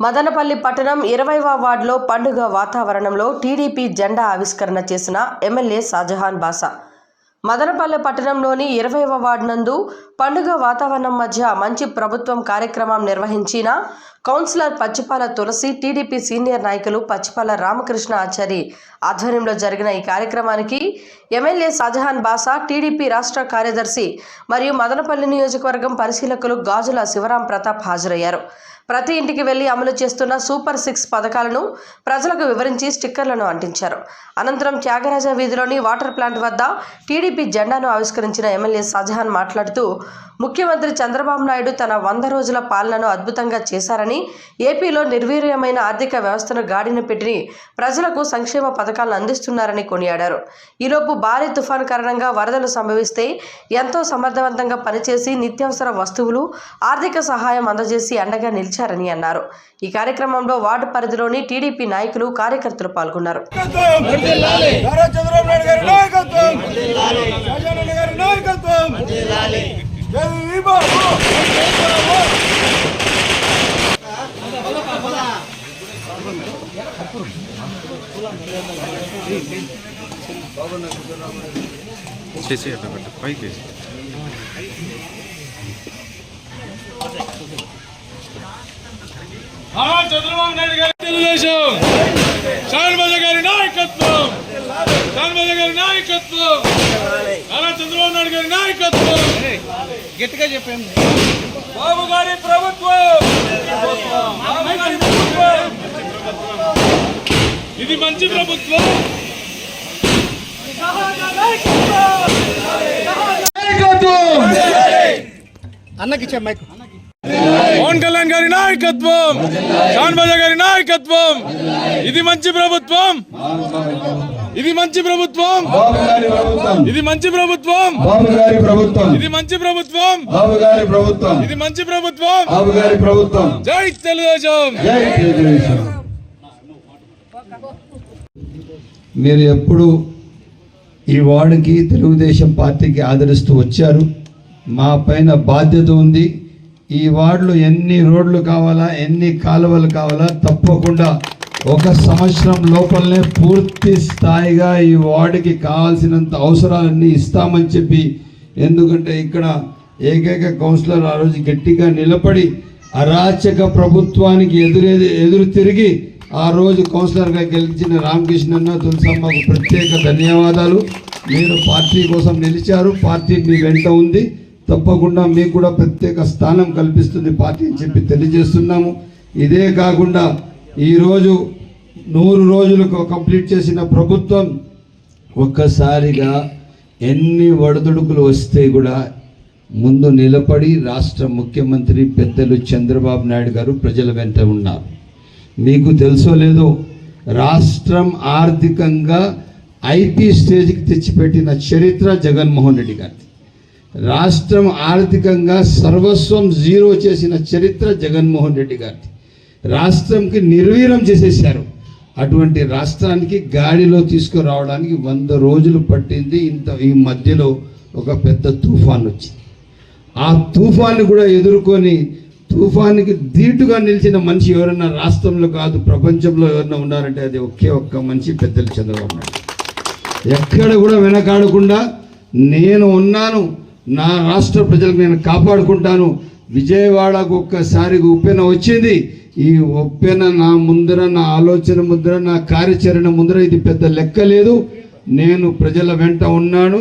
మదనపల్లి పట్టణం 20వ వార్డులో పండుగ వాతావరణంలో టీడీపీ జెండా ఆవిష్కరణ చేసిన ఎమ్మెల్యే షాజహాన్ బాషా. మదనపల్లి పట్టణంలోని 20వ వార్డు నందు పండుగ వాతావరణం మధ్య మంచి ప్రభుత్వం కార్యక్రమం నిర్వహించిన కౌన్సిలర్ పచ్చిపాల తులసి, టీడీపీ సీనియర్ నాయకులు పచ్చిపాల రామకృష్ణ ఆచారి ఆధ్వర్యంలో జరిగిన ఈ కార్యక్రమానికి ఎమ్మెల్యే షాజహాన్ బాషా, టీడీపీ రాష్ట్ర కార్యదర్శి మరియు మదనపల్లి నియోజకవర్గం పరిశీలకులు గాజుల శివరాం ప్రతాప్ హాజరయ్యారు. ప్రతి ఇంటికి వెళ్లి అమలు చేస్తున్న సూపర్ 6 పథకాలను ప్రజలకు వివరించి స్టిక్కర్లను అంటించారు. అనంతరం త్యాగరాజ వీధిలోని వాటర్ ప్లాంట్ వద్ద టీడీపీ జెండాను ఆవిష్కరించిన ఎమ్మెల్యే షాజహాన్ మాట్లాడుతూ, ముఖ్యమంత్రి చంద్రబాబు నాయుడు తన 100 రోజుల పాలనను అద్భుతంగా చేశారని, ఏపీలో నిర్వీర్యమైన ఆర్థిక వ్యవస్థను గాడిన పెట్టి ప్రజలకు సంక్షేమ పథకాలను అందిస్తున్నారని కొనియాడారు. ఈలోపు భారీ తుఫాను కారణంగా వరదలు సంభవిస్తే ఎంతో సమర్థవంతంగా పనిచేసి నిత్యావసర వస్తువులు, ఆర్థిక సహాయం అందజేసి అండగా నిలిచారని అన్నారు. ఈ కార్యక్రమంలో వార్డు పరిధిలోని టీడీపీ నాయకులు, కార్యకర్తలు పాల్గొన్నారు. చంద్రబాబు నాయుడు గారి తెలుగుదేశం, షాన్ గారి నాయకత్వం, గారి నాయకత్వం, చంద్రబాబు నాయుడు గారి నాయకత్వం, గట్టిగా చెప్పాను. బాబు గారి ప్రభుత్వం, ఇది మంచి ప్రభుత్వం. అన్నకి మైక్. పవన్ కళ్యాణ్ గారి నాయకత్వం, షాన్ గారి నాయకత్వం, ఇది మంచి ప్రభుత్వం, ఇది మంచి ప్రభుత్వం, ఇది మంచి ప్రభుత్వం, ఇది మంచి ప్రభుత్వం, ఇది మంచి ప్రభుత్వం. జై తెలుగుదేశం. మీరు ఎప్పుడు ఈ వార్డుకి తెలుగుదేశం పార్టీకి ఆదరిస్తూ వచ్చారు. మా పైన బాధ్యత ఉంది. ఈ వార్డులో ఎన్ని రోడ్లు కావాలా, ఎన్ని కాలువలు కావాలా, తప్పకుండా 1 సంవత్సరం లోపలనే పూర్తి స్థాయిగా ఈ వార్డుకి కావాల్సినంత అవసరాలన్నీ ఇస్తామని చెప్పి, ఎందుకంటే ఇక్కడ ఏకైక కౌన్సిలర్ ఆ రోజు గట్టిగా నిలబడి అరాచక ప్రభుత్వానికి ఎదురు తిరిగి ఆ రోజు కౌన్సిలర్గా గెలిచిన రామకృష్ణన్న, తులసమ్మకు ప్రత్యేక ధన్యవాదాలు. మీరు పార్టీ కోసం నిలిచారు, పార్టీ మీ వెంట ఉంది. తప్పకుండా మీకు కూడా ప్రత్యేక స్థానం కల్పిస్తుంది పార్టీ అని చెప్పి తెలియజేస్తున్నాము. ఇదే కాకుండా ఈరోజు 100 రోజులు కంప్లీట్ చేసిన ప్రభుత్వం ఒక్కసారిగా ఎన్ని ఒడిదుడుకులు వస్తే కూడా ముందు నిలబడి రాష్ట్ర ముఖ్యమంత్రి పెద్దలు చంద్రబాబు నాయుడు గారు ప్రజల వెంట ఉన్నారు. మీకు తెలుసో లేదో, రాష్ట్రం ఆర్థికంగా ఐపీ స్టేజ్కి తెచ్చిపెట్టిన చరిత్ర జగన్మోహన్ రెడ్డి గారిది. రాష్ట్రం ఆర్థికంగా సర్వస్వం జీరో చేసిన చరిత్ర జగన్మోహన్ రెడ్డి గారిది. రాష్ట్రంకి నిర్వీర్యం చేసేసారు. అటువంటి రాష్ట్రానికి గాడిలో తీసుకురావడానికి 100 రోజులు పట్టింది. ఈ మధ్యలో ఒక పెద్ద తుఫాన్ వచ్చింది. ఆ తుఫాన్ని కూడా ఎదుర్కొని, తుఫానికి ధీటుగా నిలిచిన మనిషి ఎవరన్నా రాష్ట్రంలో కాదు ప్రపంచంలో ఎవరన్నా ఉన్నారంటే అది ఒక్క మనిషి, పెద్దలు చంద్రబాబు నాయుడు. ఎక్కడ కూడా వెనకాడకుండా నేను ఉన్నాను, నా రాష్ట్ర ప్రజలకు నేను కాపాడుకుంటాను. విజయవాడకు ఒక్కసారి ఉప్పెన వచ్చింది. ఈ ఉప్పెన నా ముందర, నా ఆలోచన ముందర, నా కార్యాచరణ ముందర ఇది పెద్ద లెక్క లేదు. నేను ప్రజల వెంట ఉన్నాను,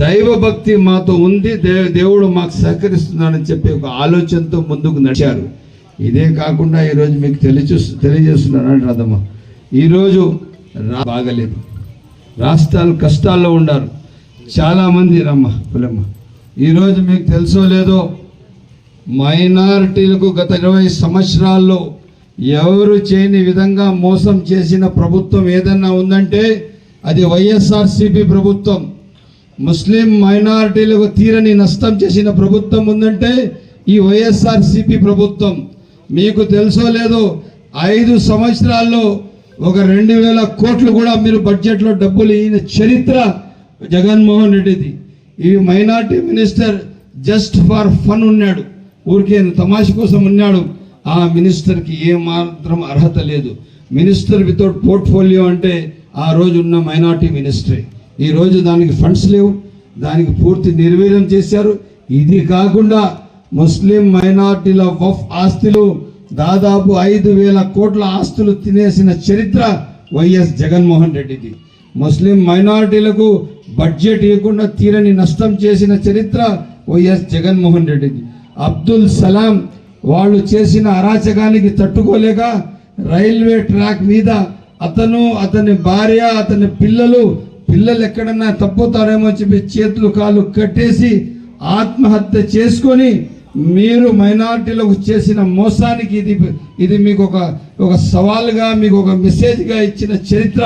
దైవభక్తి మాతో ఉంది, దేవుడు మాకు సహకరిస్తున్నాడని చెప్పి ఒక ఆలోచనతో ముందుకు నడిచారు. ఇదే కాకుండా ఈరోజు మీకు తెలియజేస్తున్నాను రాదమ్మ, ఈరోజు బాగలేదు, రాష్ట్రాలు కష్టాల్లో ఉన్నారు చాలామంది. రమ్మ పులమ్మ, ఈరోజు మీకు తెలుసో లేదో, మైనారిటీలకు గత 20 సంవత్సరాల్లో ఎవరు చేయని విధంగా మోసం చేసిన ప్రభుత్వం ఏదన్నా ఉందంటే అది వైఎస్ఆర్సీపీ ప్రభుత్వం. ముస్లిం మైనారిటీలకు తీరని నష్టం చేసిన ప్రభుత్వం ఉందంటే ఈ వైఎస్ఆర్సీపీ ప్రభుత్వం. మీకు తెలుసో లేదో, 5 సంవత్సరాల్లో ఒక 2000 కోట్లు కూడా మీరు బడ్జెట్లో డబ్బులు ఇచ్చిన చరిత్ర జగన్మోహన్ రెడ్డిది. ఈ minority minister just for fun ఉన్నాడు, ఊరికే తమాష కోసం ఉన్నాడు. ఆ మినిస్టర్కి ఏమాత్రం అర్హత లేదు. మినిస్టర్ వితౌట్ పోర్ట్ఫోలియో అంటే ఆ రోజు ఉన్న మైనార్టీ మినిస్ట్రీ. ఈరోజు దానికి ఫండ్స్ లేవు, దానికి పూర్తి నిర్వీర్యం చేశారు. ఇది కాకుండా ముస్లిం మైనార్టీల వఫ్ ఆస్తులు దాదాపు 5,000 కోట్ల ఆస్తులు తినేసిన చరిత్ర వైఎస్ జగన్మోహన్ రెడ్డిది. ముస్లిం మైనారిటీలకు బడ్జెట్ ఇవ్వకుండా తీరని నష్టం చేసిన చరిత్ర వైఎస్ జగన్మోహన్ రెడ్డిది. అబ్దుల్ సలాం వాళ్ళు చేసిన అరాచకానికి తట్టుకోలేక రైల్వే ట్రాక్ మీద అతని భార్య అతని పిల్లలు ఎక్కడన్నా తప్పుతారేమో చెప్పి చేతులు కాళ్ళు కట్టేసి ఆత్మహత్య చేసుకొని మీరు మైనారిటీలకు చేసిన మోసానికి ఇది మీకు ఒక సవాల్గా మీకు ఒక మెసేజ్గా ఇచ్చిన చరిత్ర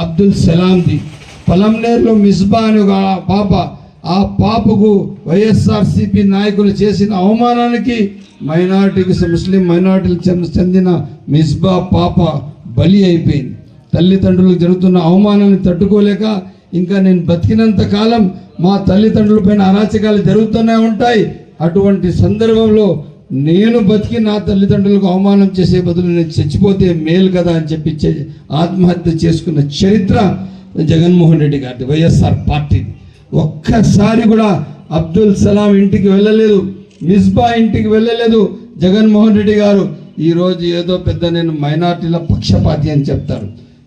అబ్దుల్ సలాంది. పలంనేరులో మిస్బా అని ఒక పాప, ఆ పాపకు వైఎస్ఆర్సిపి నాయకులు చేసిన అవమానానికి ముస్లిం మైనారిటీలకు చెందిన మిస్బా పాప బలి అయిపోయింది. తల్లిదండ్రులకు జరుగుతున్న అవమానాన్ని తట్టుకోలేక ఇంకా నేను బతికినంత కాలం మా తల్లిదండ్రుల పైన అరాచకాలు జరుగుతూనే ఉంటాయి, అటువంటి సందర్భంలో నేను బతికి నా తల్లిదండ్రులకు అవమానం చేసే బదులు నేను చచ్చిపోతే మేలు కదా అని చెప్పి ఆత్మహత్య చేసుకున్న చరిత్ర జగన్మోహన్ రెడ్డి గారిది, వైఎస్ఆర్ పార్టీది. ఒక్కసారి కూడా అబ్దుల్ సలాం ఇంటికి వెళ్ళలేదు, మిస్బా ఇంటికి వెళ్ళలేదు జగన్మోహన్ రెడ్డి గారు. ఈరోజు ఏదో పెద్ద నేను మైనార్టీల పక్షపాతి అని చెప్తారు.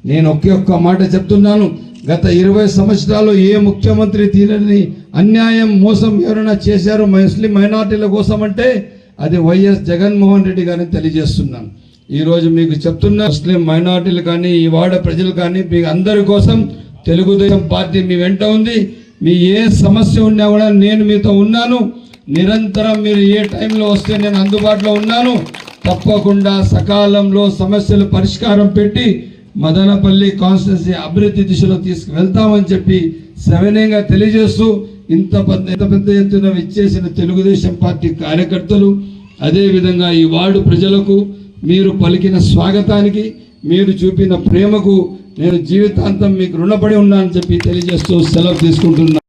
నేను ఒక్క మాట చెప్తున్నాను, గత 20 సంవత్సరాలు ఏ ముఖ్యమంత్రి తీరని అన్యాయం మోసం ఎవరైనా చేశారు ముస్లిం మైనార్టీల కోసం అంటే అది వైఎస్ జగన్మోహన్ రెడ్డి గారిని తెలియజేస్తున్నాను. ఈరోజు మీకు చెప్తున్నా, ముస్లిం మైనార్టీలు కానీ ఈ వాడ ప్రజలు కానీ మీ అందరి కోసం తెలుగుదేశం పార్టీ మీ వెంట ఉంది. మీ ఏ సమస్య ఉన్నా కూడా నేను మీతో ఉన్నాను. నిరంతరం మీరు ఏ టైంలో వస్తే నేను అందుబాటులో ఉన్నాను. తప్పకుండా సకాలంలో సమస్యలు పరిష్కారం పెట్టి మదనపల్లి కాన్స్టిట్యున్సీ అభివృద్ధి దిశలో తీసుకువెళ్తామని చెప్పి సవినయంగా తెలియజేస్తూ ఇంత పెద్ద ఎత్తున విచ్చేసిన తెలుగుదేశం పార్టీ కార్యకర్తలు, అదేవిధంగా ఈ వార్డు ప్రజలకు మీరు పలికిన స్వాగతానికి, మీరు చూపిన ప్రేమకు నేను జీవితాంతం మీకు రుణపడి ఉన్నానని చెప్పి తెలియజేస్తూ సెలవు తీసుకుంటున్నాను.